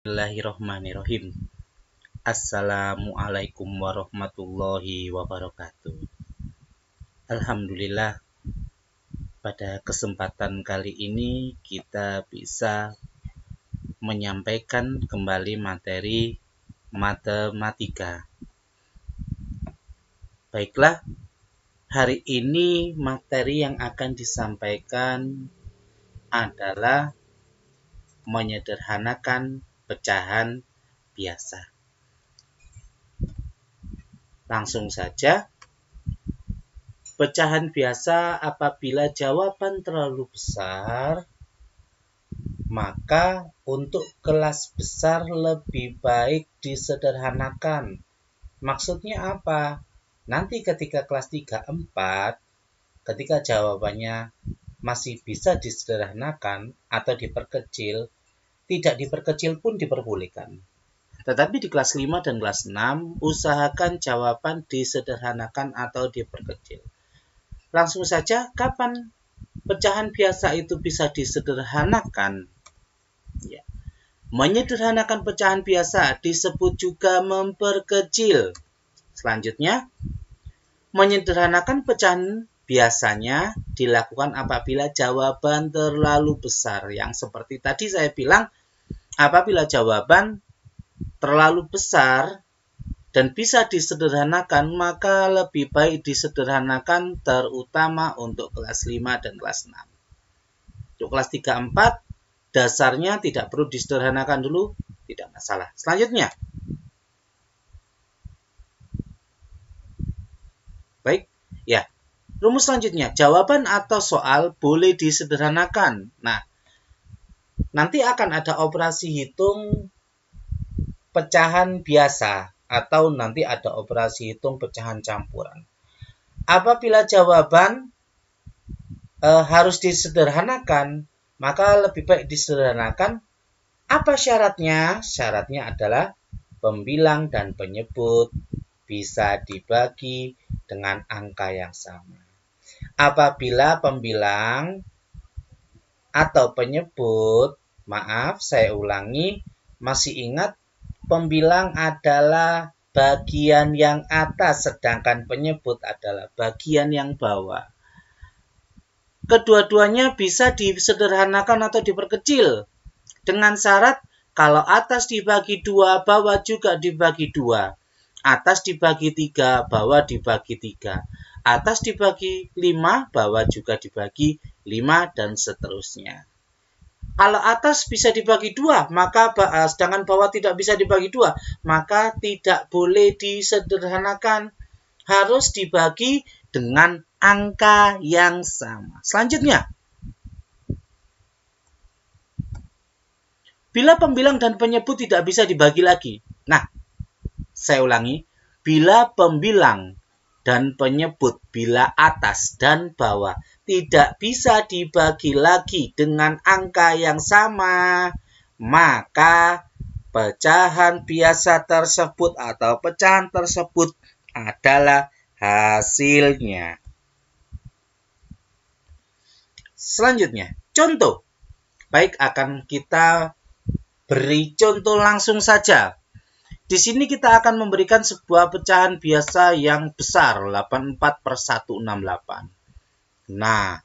Bismillahirrohmanirrohim. Assalamualaikum warahmatullahi wabarakatuh. Alhamdulillah, pada kesempatan kali ini kita bisa menyampaikan kembali materi matematika. Baiklah, hari ini materi yang akan disampaikan adalah menyederhanakan pecahan biasa. Langsung saja, pecahan biasa apabila jawaban terlalu besar, maka untuk kelas besar lebih baik disederhanakan. Maksudnya apa? Nanti ketika kelas 3-4, ketika jawabannya masih bisa disederhanakan atau diperkecil, tidak diperkecil pun diperbolehkan. Tetapi di kelas 5 dan kelas 6, usahakan jawaban disederhanakan atau diperkecil. Langsung saja, kapan pecahan biasa itu bisa disederhanakan? Ya. Menyederhanakan pecahan biasa disebut juga memperkecil. Selanjutnya, menyederhanakan pecahan biasanya dilakukan apabila jawaban terlalu besar. Yang seperti tadi saya bilang, apabila jawaban terlalu besar dan bisa disederhanakan, maka lebih baik disederhanakan terutama untuk kelas 5 dan kelas 6. Untuk kelas 3-4, dasarnya tidak perlu disederhanakan dulu, tidak masalah. Selanjutnya, baik, ya. Rumus selanjutnya, jawaban atau soal boleh disederhanakan. Nah, nanti akan ada operasi hitung pecahan biasa atau nanti ada operasi hitung pecahan campuran. Apabila jawaban harus disederhanakan, maka lebih baik disederhanakan. Apa syaratnya? Syaratnya adalah pembilang dan penyebut bisa dibagi dengan angka yang sama. Apabila pembilang atau penyebut, maaf saya ulangi, masih ingat pembilang adalah bagian yang atas sedangkan penyebut adalah bagian yang bawah. Kedua-duanya bisa disederhanakan atau diperkecil dengan syarat kalau atas dibagi 2, bawah juga dibagi 2. Atas dibagi 3, bawah dibagi 3. Atas dibagi 5, bawah juga dibagi 5, dan seterusnya. Kalau atas bisa dibagi 2, maka sedangkan bawah tidak bisa dibagi 2, maka tidak boleh disederhanakan. Harus dibagi dengan angka yang sama. Selanjutnya, bila pembilang dan penyebut tidak bisa dibagi lagi. Nah, saya ulangi, bila pembilang dan penyebut, bila atas dan bawah tidak bisa dibagi lagi dengan angka yang sama, maka pecahan biasa tersebut atau pecahan tersebut adalah hasilnya. Selanjutnya, contoh. Baik, akan kita beri contoh langsung saja. Di sini kita akan memberikan sebuah pecahan biasa yang besar, 84/168. Nah,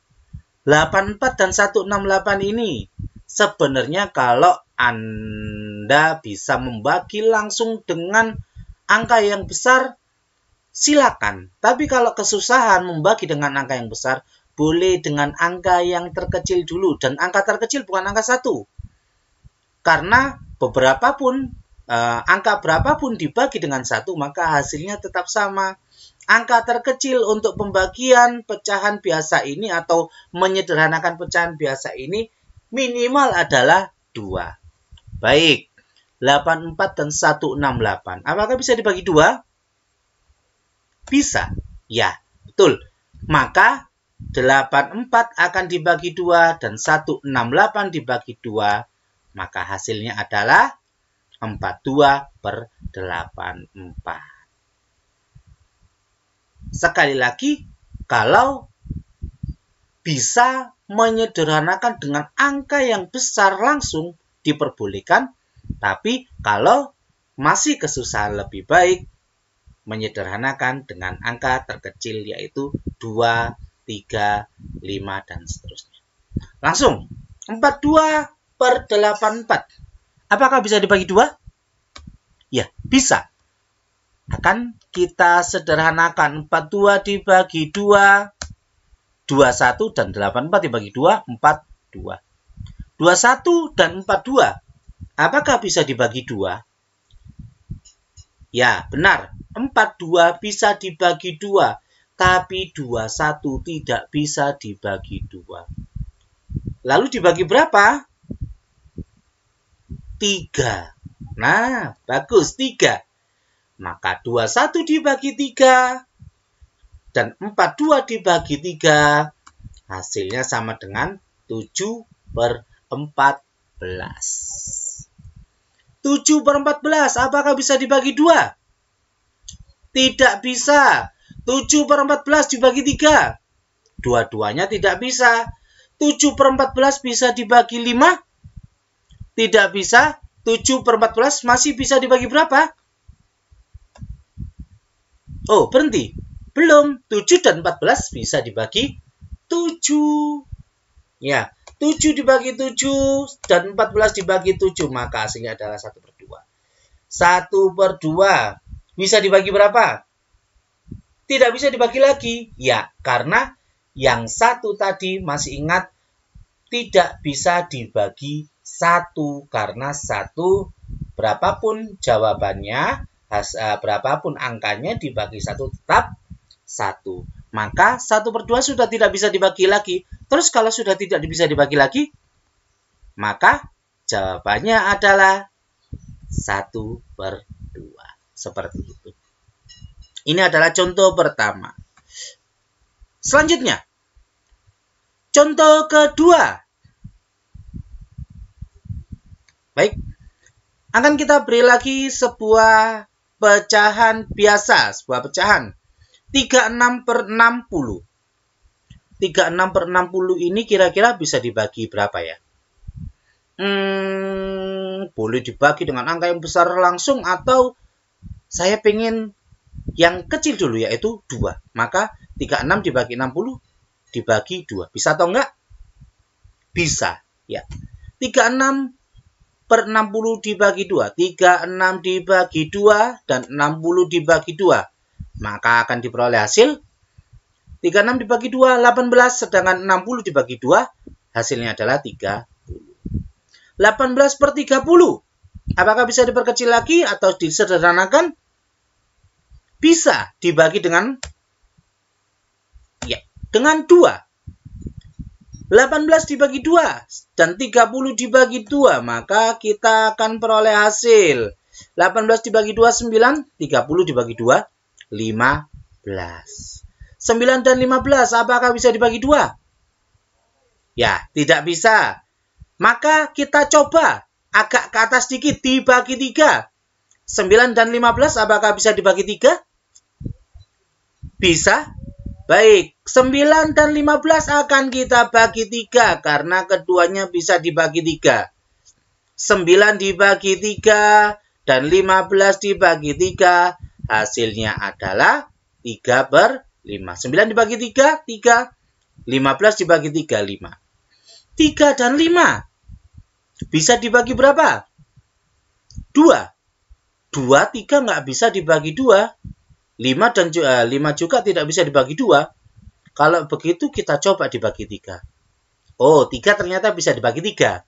84 dan 168 ini sebenarnya kalau Anda bisa membagi langsung dengan angka yang besar, silakan. Tapi kalau kesusahan membagi dengan angka yang besar, boleh dengan angka yang terkecil dulu. Dan angka terkecil bukan angka 1. Karena angka berapapun dibagi dengan 1, maka hasilnya tetap sama. Angka terkecil untuk pembagian pecahan biasa ini atau menyederhanakan pecahan biasa ini minimal adalah 2. Baik, 84 dan 168. Apakah bisa dibagi 2? Bisa. Ya, betul. Maka 84 akan dibagi 2 dan 168 dibagi 2. Maka hasilnya adalah 42/84. Sekali lagi, kalau bisa menyederhanakan dengan angka yang besar langsung diperbolehkan, Tapi kalau masih kesusahan, lebih baik menyederhanakan dengan angka terkecil, yaitu 2, 3, 5, dan seterusnya. Langsung, 42/84. Apakah bisa dibagi 2? Ya, bisa. Akan kita sederhanakan. 42 dibagi 2, 21, dan 84 dibagi 2, 42. 21 dan 42. Apakah bisa dibagi 2? Ya, benar. 42 bisa dibagi 2, tapi 21 tidak bisa dibagi 2. Lalu dibagi berapa? 3. Nah, bagus, 3. Maka 21 dibagi 3 dan 42 dibagi 3, hasilnya sama dengan 7/14. 7/14, apakah bisa dibagi 2? Tidak bisa. 7/14 dibagi 3. Dua-duanya tidak bisa. 7/14 bisa dibagi 5? Tidak bisa. 7/14 masih bisa dibagi berapa? Oh, berhenti. Belum. 7 dan 14 bisa dibagi 7. Ya, 7 dibagi 7 dan 14 dibagi 7. Maka hasilnya adalah 1/2. 1/2. Bisa dibagi berapa? Tidak bisa dibagi lagi. Ya, karena yang satu tadi, masih ingat, tidak bisa dibagi 1. Karena 1, berapapun jawabannya, berapapun angkanya, dibagi 1 tetap 1. Maka 1/2 sudah tidak bisa dibagi lagi. Terus kalau sudah tidak bisa dibagi lagi, maka jawabannya adalah 1/2. Seperti itu. Ini adalah contoh pertama. Selanjutnya, contoh kedua. Baik, akan kita beri lagi sebuah pecahan biasa, sebuah pecahan 36/60. 36/60 ini kira-kira bisa dibagi berapa ya? Boleh dibagi dengan angka yang besar langsung, atau saya pengen yang kecil dulu, yaitu 2. Maka 36 dibagi 60 dibagi 2. Bisa atau enggak? Bisa. Ya. 36/60 dibagi 2. 36 dibagi 2 dan 60 dibagi 2. Maka akan diperoleh hasil 36 dibagi 2, 18. Sedangkan 60 dibagi 2, hasilnya adalah 30. 18/30. Apakah bisa diperkecil lagi atau disederhanakan? Bisa dibagi dengan 2. 18 dibagi 2 dan 30 dibagi 2, maka kita akan peroleh hasil 18 dibagi 2, 9, 30 dibagi 2, 15. 9 dan 15, apakah bisa dibagi 2? Ya, tidak bisa. Maka kita coba agak ke atas sedikit, dibagi 3. 9 dan 15, apakah bisa dibagi 3? Bisa. Baik, 9 dan 15 akan kita bagi 3 karena keduanya bisa dibagi 3. 9 dibagi 3 dan 15 dibagi 3, hasilnya adalah 3/5. 9 dibagi 3, 3. 15 dibagi 3, 5. 3 dan 5 bisa dibagi berapa? 2. 2, 3 nggak bisa dibagi 2. 5 juga tidak bisa dibagi 2. Kalau begitu kita coba dibagi 3. Oh, 3 ternyata bisa dibagi 3.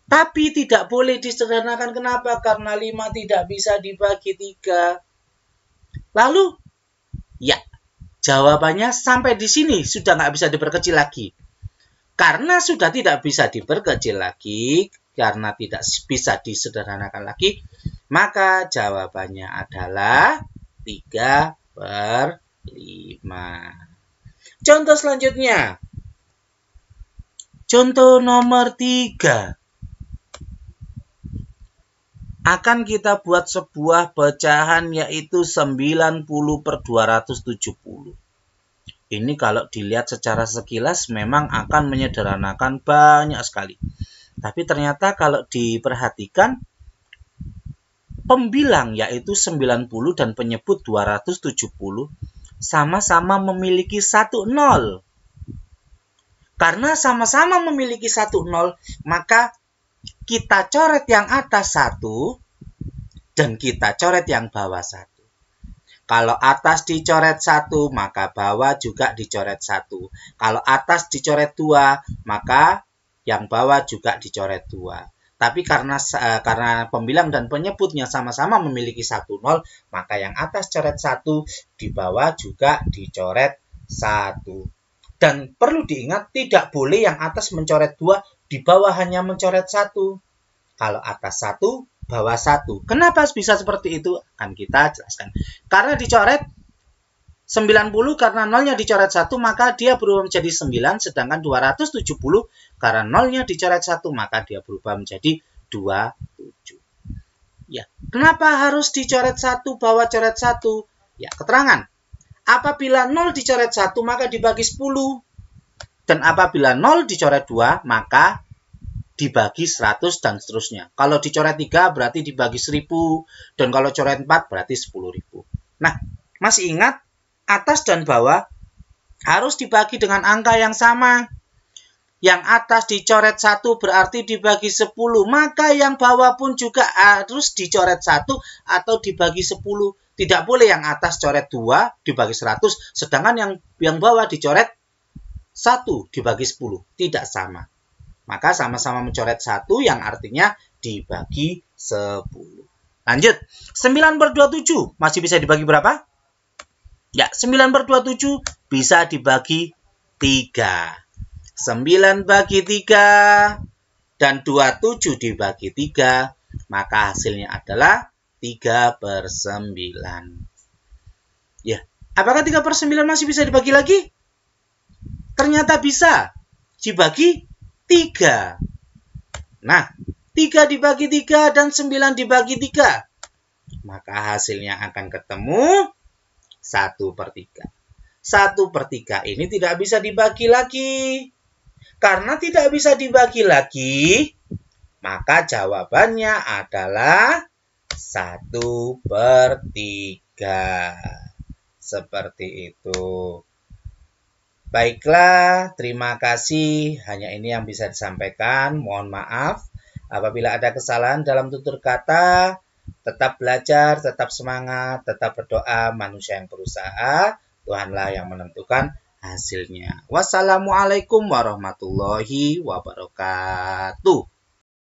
Tapi tidak boleh disederhanakan. Kenapa? Karena 5 tidak bisa dibagi 3. Lalu, ya, jawabannya sampai di sini sudah nggak bisa diperkecil lagi. Karena sudah tidak bisa diperkecil lagi, karena tidak bisa disederhanakan lagi, maka jawabannya adalah 3/5. Contoh selanjutnya. Contoh nomor 3. Akan kita buat sebuah pecahan, yaitu 90/270. Ini kalau dilihat secara sekilas memang akan menyederhanakan banyak sekali. Tapi ternyata kalau diperhatikan, pembilang yaitu 90 dan penyebut 270 sama-sama memiliki 1 nol. Karena sama-sama memiliki 1 nol, maka kita coret yang atas 1 dan kita coret yang bawah 1. Kalau atas dicoret 1, maka bawah juga dicoret 1. Kalau atas dicoret 2, maka yang bawah juga dicoret 2. Tapi karena pembilang dan penyebutnya sama-sama memiliki 1 nol, maka yang atas coret 1, di bawah juga dicoret 1. Dan perlu diingat, tidak boleh yang atas mencoret 2, di bawah hanya mencoret 1. Kalau atas 1, bawah 1. Kenapa bisa seperti itu? Akan kita jelaskan. Karena dicoret 90 karena nolnya dicoret 1, maka dia berubah menjadi 9, sedangkan 270 karena nolnya dicoret 1, maka dia berubah menjadi 27. Ya, kenapa harus dicoret 1, bawah coret 1? Ya, keterangan. Apabila 0 dicoret 1, maka dibagi 10. Dan apabila 0 dicoret 2, maka dibagi 100 dan seterusnya. Kalau dicoret 3 berarti dibagi 1000, dan kalau coret 4 berarti 10.000. Nah, masih ingat? Atas dan bawah harus dibagi dengan angka yang sama. Yang atas dicoret 1 berarti dibagi 10. Maka yang bawah pun juga harus dicoret 1 atau dibagi 10. Tidak boleh yang atas coret 2 dibagi 100. Sedangkan yang bawah dicoret 1 dibagi 10. Tidak sama. Maka sama-sama mencoret 1 yang artinya dibagi 10. Lanjut. 9/27 masih bisa dibagi berapa? Ya, 9/27 bisa dibagi 3. 9 bagi 3 dan 27 dibagi 3, maka hasilnya adalah 3/9. Ya, apakah 3/9 masih bisa dibagi lagi? Ternyata bisa dibagi 3. Nah, 3 dibagi 3 dan 9 dibagi 3. Maka hasilnya akan ketemu 1/3. 1/3 ini tidak bisa dibagi lagi. Karena tidak bisa dibagi lagi, maka jawabannya adalah 1/3. Seperti itu. Baiklah, terima kasih. Hanya ini yang bisa disampaikan. Mohon maaf apabila ada kesalahan dalam tutur kata. Tetap belajar, tetap semangat, tetap berdoa. Manusia yang berusaha, Tuhanlah yang menentukan hasilnya. Wassalamualaikum warahmatullahi wabarakatuh.